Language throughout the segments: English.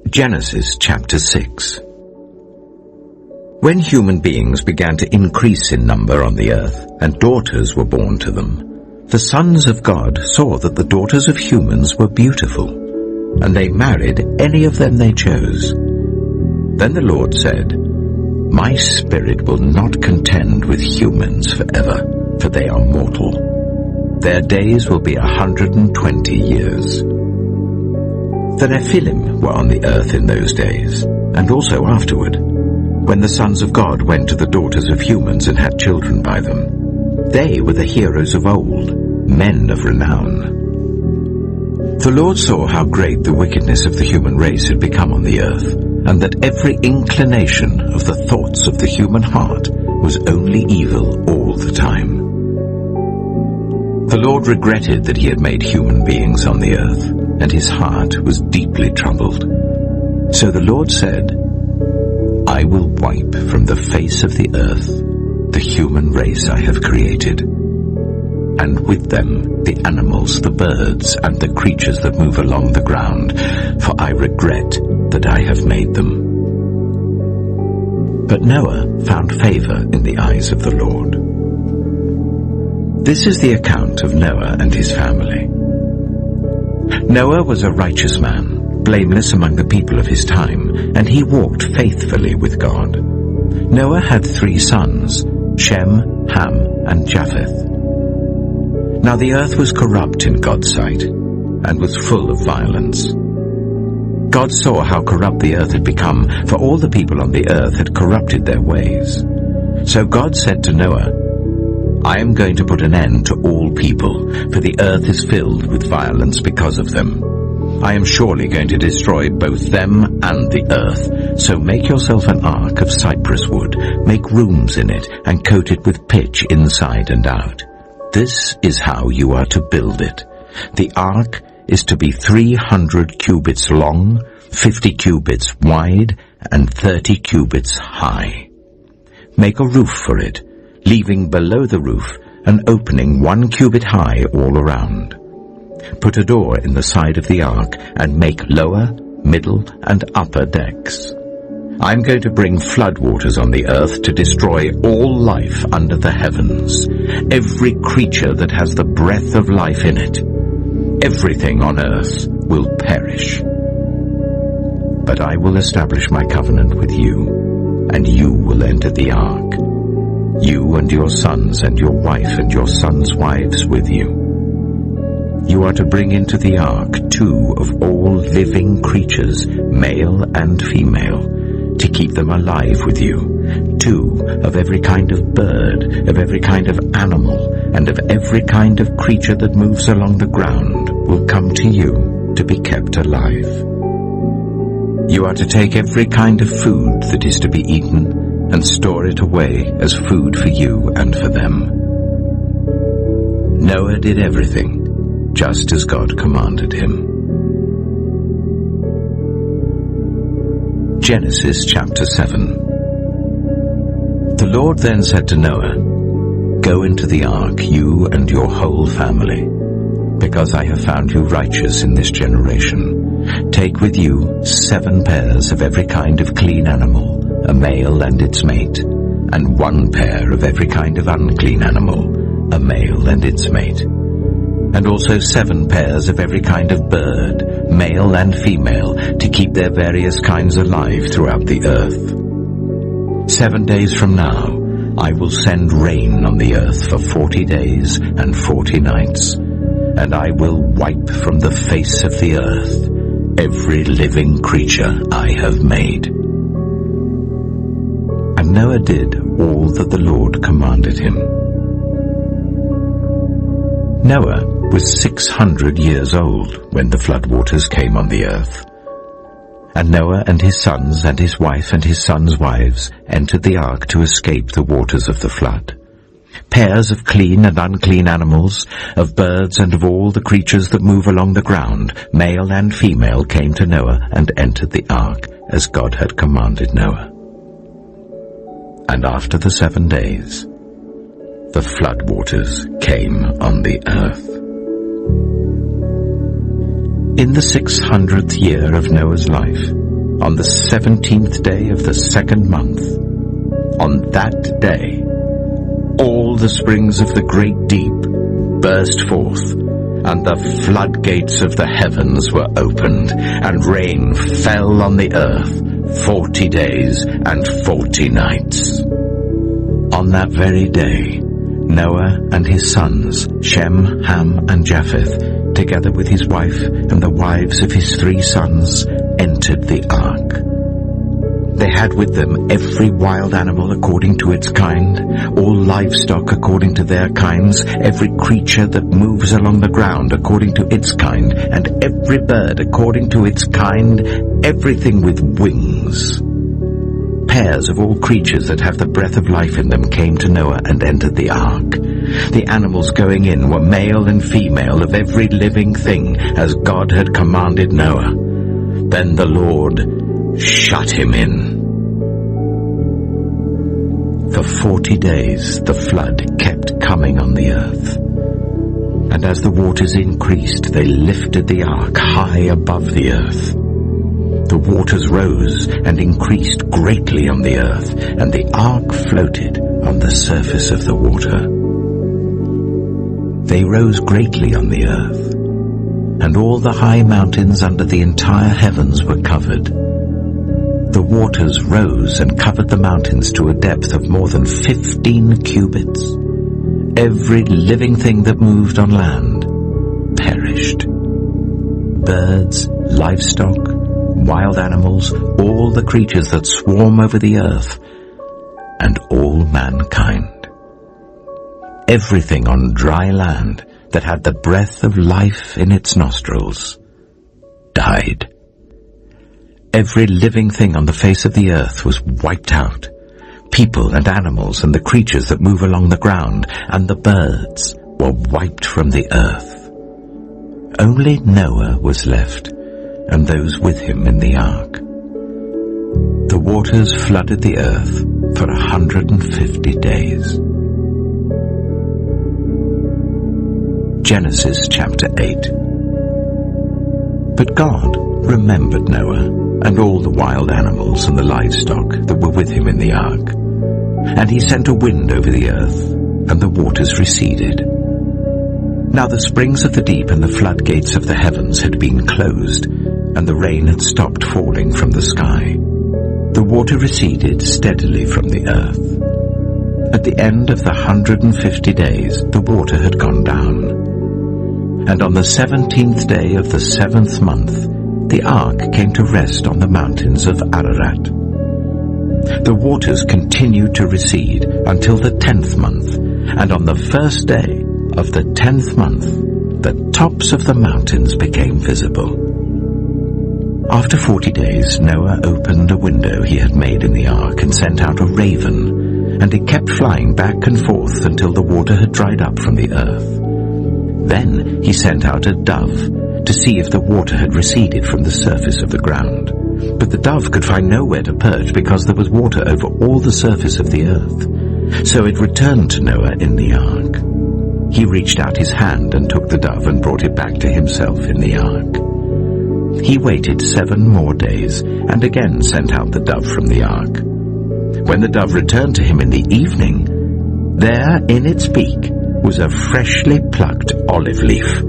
Genesis chapter 6. When human beings began to increase in number on the earth, and daughters were born to them, the sons of God saw that the daughters of humans were beautiful, and they married any of them they chose. Then the Lord said, "My spirit will not contend with humans forever, for they are mortal. Their days will be 120 years. The Nephilim were on the earth in those days, and also afterward, when the sons of God went to the daughters of humans and had children by them. They were the heroes of old, men of renown. The Lord saw how great the wickedness of the human race had become on the earth, and that every inclination of the thoughts of the human heart was only evil all the time. The Lord regretted that he had made human beings on the earth, and his heart was deeply troubled. So the Lord said, I will wipe from the face of the earth the human race I have created, and with them the animals, the birds, and the creatures that move along the ground, for I regret that I have made them. But Noah found favor in the eyes of the Lord. This is the account of Noah and his family. Noah was a righteous man, blameless among the people of his time, and he walked faithfully with God. Noah had 3 sons, Shem, Ham, and Japheth. Now the earth was corrupt in God's sight, and was full of violence. God saw how corrupt the earth had become, for all the people on the earth had corrupted their ways. So God said to Noah, I am going to put an end to all people, for the earth is filled with violence because of them. I am surely going to destroy both them and the earth. So make yourself an ark of cypress wood, make rooms in it, and coat it with pitch inside and out. This is how you are to build it. The ark is to be 300 cubits long, 50 cubits wide, and 30 cubits high. Make a roof for it, leaving below the roof an opening 1 cubit high all around. Put a door in the side of the ark and make lower, middle, and upper decks. I'm going to bring floodwaters on the earth to destroy all life under the heavens, every creature that has the breath of life in it. Everything on earth will perish. But I will establish my covenant with you, and you will enter the ark. You and your sons and your wife and your sons' wives with you. You are to bring into the ark 2 of all living creatures, male and female, to keep them alive with you. 2 of every kind of bird, of every kind of animal, and of every kind of creature that moves along the ground will come to you to be kept alive. You are to take every kind of food that is to be eaten and store it away as food for you and for them. Noah did everything just as God commanded him. Genesis chapter 7. The Lord then said to Noah, Go into the ark, you and your whole family, because I have found you righteous in this generation. Take with you 7 pairs of every kind of clean animal, a male and its mate, and 1 pair of every kind of unclean animal, a male and its mate, and also 7 pairs of every kind of bird, male and female, to keep their various kinds alive throughout the earth. 7 days from now, I will send rain on the earth for 40 days and 40 nights, and I will wipe from the face of the earth every living creature I have made. And Noah did all that the Lord commanded him. Noah was 600 years old when the floodwaters came on the earth. And Noah and his sons and his wife and his sons' wives entered the ark to escape the waters of the flood. Pairs of clean and unclean animals, of birds and of all the creatures that move along the ground, male and female, came to Noah and entered the ark as God had commanded Noah. And after the 7 days, the floodwaters came on the earth. In the 600th year of Noah's life, on the 17th day of the second month. On that day, all the springs of the great deep burst forth, and the floodgates of the heavens were opened, and rain fell on the earth 40 days and 40 nights. On that very day, Noah and his sons, Shem, Ham, and Japheth, together with his wife and the wives of his 3 sons, entered the ark. They had with them every wild animal according to its kind, all livestock according to their kinds, every creature that moves along the ground according to its kind, and every bird according to its kind, everything with wings. Pairs of all creatures that have the breath of life in them came to Noah and entered the ark. The animals going in were male and female of every living thing, as God had commanded Noah. Then the Lord shut him in. For 40 days the flood kept coming on the earth. And as the waters increased, they lifted the ark high above the earth. The waters rose and increased greatly on the earth, and the ark floated on the surface of the water. They rose greatly on the earth, and all the high mountains under the entire heavens were covered. The waters rose and covered the mountains to a depth of more than 15 cubits. Every living thing that moved on land perished. Birds, livestock, wild animals, all the creatures that swarm over the earth, and all mankind. Everything on dry land that had the breath of life in its nostrils died. Every living thing on the face of the earth was wiped out. People and animals and the creatures that move along the ground and the birds were wiped from the earth. Only Noah was left, and those with him in the ark. The waters flooded the earth for 150 days. Genesis chapter 8. But God remembered Noah and all the wild animals and the livestock that were with him in the ark. And he sent a wind over the earth, and the waters receded. Now the springs of the deep and the floodgates of the heavens had been closed, and the rain had stopped falling from the sky. The water receded steadily from the earth. At the end of the 150 days, the water had gone down. And on the 17th day of the 7th month, the ark came to rest on the mountains of Ararat. The waters continued to recede until the 10th month, and on the first day of the 10th month, the tops of the mountains became visible. After 40 days, Noah opened a window he had made in the ark and sent out a raven, and it kept flying back and forth until the water had dried up from the earth. Then he sent out a dove to see if the water had receded from the surface of the ground. But the dove could find nowhere to perch because there was water over all the surface of the earth. So it returned to Noah in the ark. He reached out his hand and took the dove and brought it back to himself in the ark. He waited 7 more days and again sent out the dove from the ark. When the dove returned to him in the evening, there in its beak was a freshly plucked olive leaf.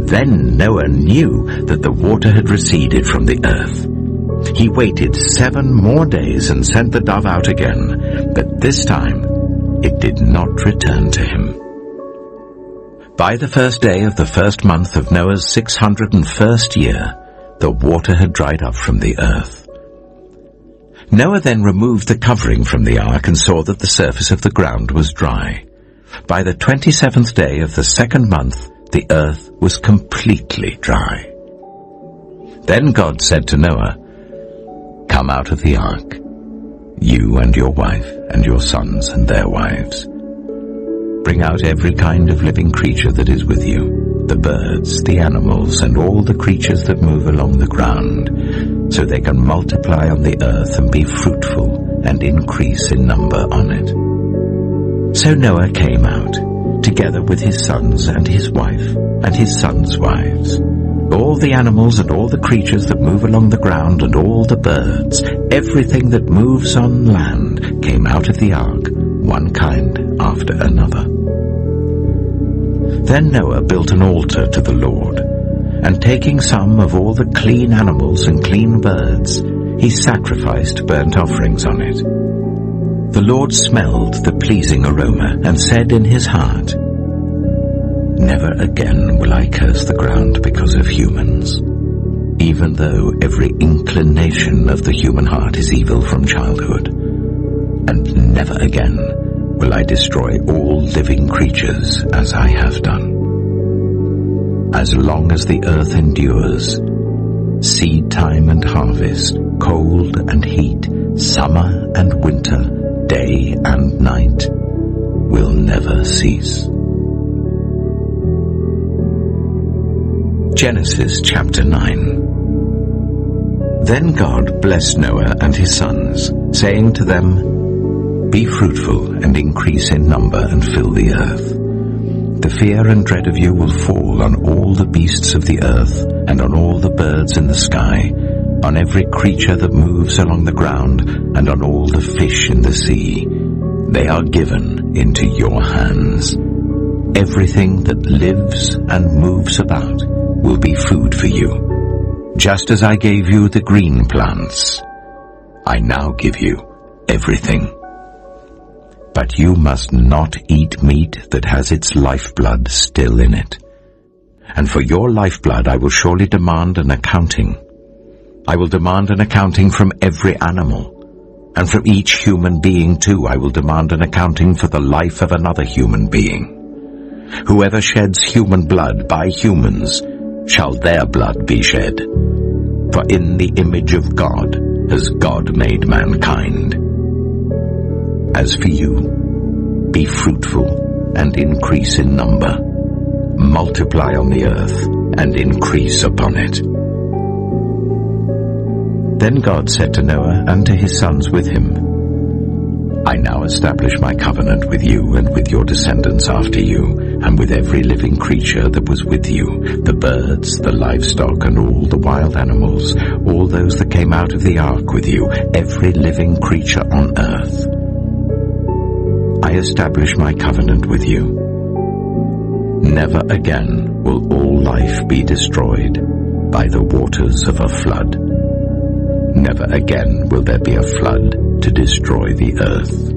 Then Noah knew that the water had receded from the earth. He waited 7 more days and sent the dove out again, but this time it did not return to him. By the first day of the first month of Noah's 601st year, the water had dried up from the earth. Noah then removed the covering from the ark and saw that the surface of the ground was dry. By the 27th day of the second month, the earth was completely dry. Then God said to Noah, "Come out of the ark, you and your wife and your sons and their wives. Bring out every kind of living creature that is with you, the birds, the animals, and all the creatures that move along the ground, so they can multiply on the earth and be fruitful and increase in number on it." So Noah came out, together with his sons and his wife and his sons' wives, All the animals and all the creatures that move along the ground and all the birds, everything that moves on land came out of the ark, one kind after another. Then Noah built an altar to the Lord, and taking some of all the clean animals and clean birds, he sacrificed burnt offerings on it. The Lord smelled the pleasing aroma and said in his heart, "Never again will I curse the ground because of humans, even though every inclination of the human heart is evil from childhood. And never again will I destroy all living creatures as I have done. As long as the earth endures, seed time and harvest, cold and heat, summer and winter, day and night will never cease." Genesis chapter 9. Then God blessed Noah and his sons, saying to them, "Be fruitful and increase in number and fill the earth. The fear and dread of you will fall on all the beasts of the earth and on all the birds in the sky, on every creature that moves along the ground and on all the fish in the sea. They are given into your hands. Everything that lives and moves about will be food for you. Just as I gave you the green plants, I now give you everything. But you must not eat meat that has its lifeblood still in it. And for your lifeblood I will surely demand an accounting. I will demand an accounting from every animal, and from each human being too I will demand an accounting for the life of another human being. Whoever sheds human blood by humans, shall their blood be shed. For in the image of God has God made mankind. As for you, be fruitful and increase in number. Multiply on the earth and increase upon it." Then God said to Noah and to his sons with him, "I now establish my covenant with you and with your descendants after you, and with every living creature that was with you, the birds, the livestock, and all the wild animals, all those that came out of the ark with you, every living creature on earth. I establish my covenant with you. Never again will all life be destroyed by the waters of a flood. Never again will there be a flood to destroy the earth."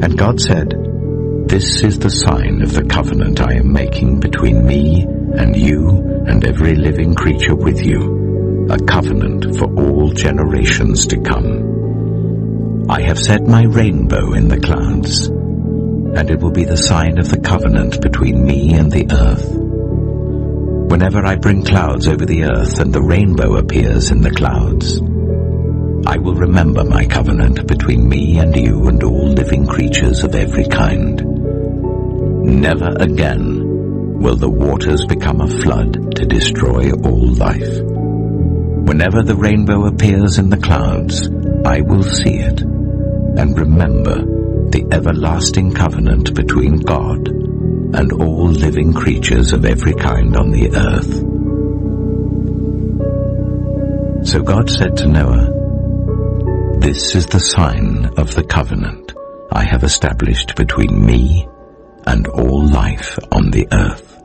And God said, "This is the sign of the covenant I am making between me and you and every living creature with you, a covenant for all generations to come. I have set my rainbow in the clouds, and it will be the sign of the covenant between me and the earth. Whenever I bring clouds over the earth and the rainbow appears in the clouds, I will remember my covenant between me and you and all living creatures of every kind. Never again will the waters become a flood to destroy all life. Whenever the rainbow appears in the clouds, I will see it and remember the everlasting covenant between God and all living creatures of every kind on the earth." So God said to Noah, "This is the sign of the covenant I have established between me and all life on the earth."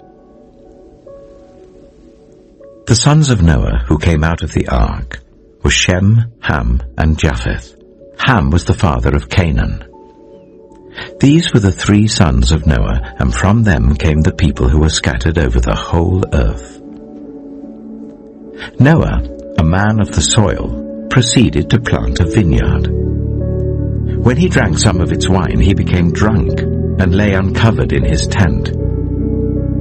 The sons of Noah who came out of the ark were Shem, Ham, and Japheth. Ham was the father of Canaan. These were the three sons of Noah, and from them came the people who were scattered over the whole earth. Noah, a man of the soil, proceeded to plant a vineyard. When he drank some of its wine, he became drunk and lay uncovered in his tent.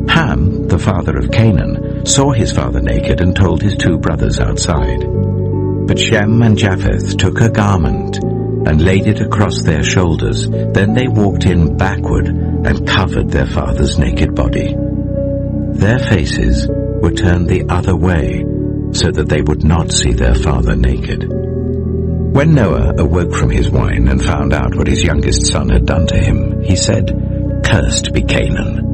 Ham, the father of Canaan, saw his father naked and told his two brothers outside. But Shem and Japheth took a garment and laid it across their shoulders. Then they walked in backward and covered their father's naked body. Their faces were turned the other way, so that they would not see their father naked. When Noah awoke from his wine and found out what his youngest son had done to him, he said, "Cursed be Canaan."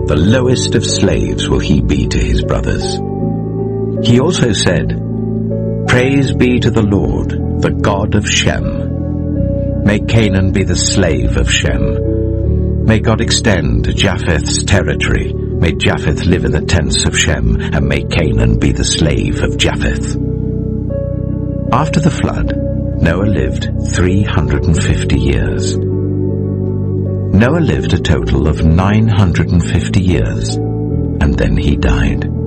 The lowest of slaves will he be to his brothers. He also said, Praise be to the Lord, the God of Shem. May Canaan be the slave of Shem. May God extend Japheth's territory. May Japheth live in the tents of Shem, and may Canaan be the slave of Japheth. After the flood, Noah lived 350 years. Noah lived a total of 950 years, and then he died.